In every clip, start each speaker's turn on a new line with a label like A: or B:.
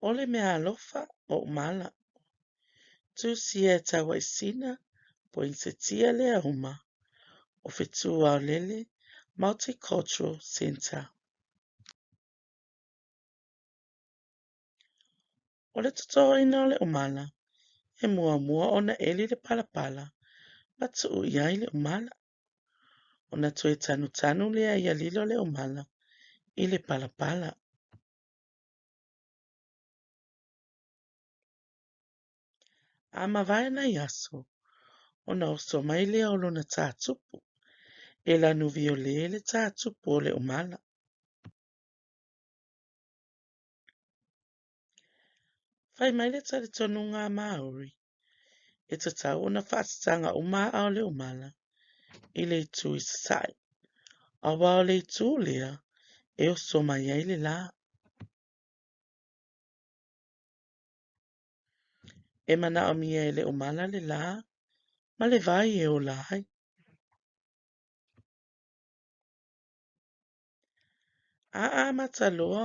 A: O le mea alofa o umala. Tusia e tawaisina poinsetia lea uma o Fetua Lele Multicultural Center. O le tutoina o le umala, e mua ona eli le palapala, matu iai le umala. Ona tue tanu lea ia lilo le umala, i le palapala. A mawai na yaso, ona oso mai lea o lona tātupu, e lanu viole le tātupu o le umala. Fai mai le tari tonu ngā Māori, e te tau ona whaatitanga o maa au le umala, i le tu i sasai. A wao le tu lea, e oso mai ai le la. E mana o mia e le umala le la, ma le vai e o lai. A mataloa,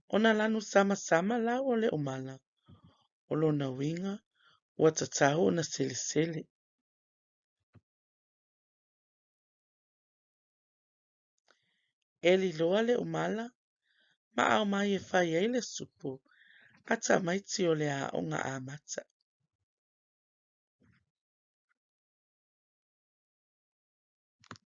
A: ona lanu sama lau o le umala, o lona winga, ua tatau ona sele. E li loa le umala, ma au mai e whai ai le supu, ata maiti o le a o ngā amata.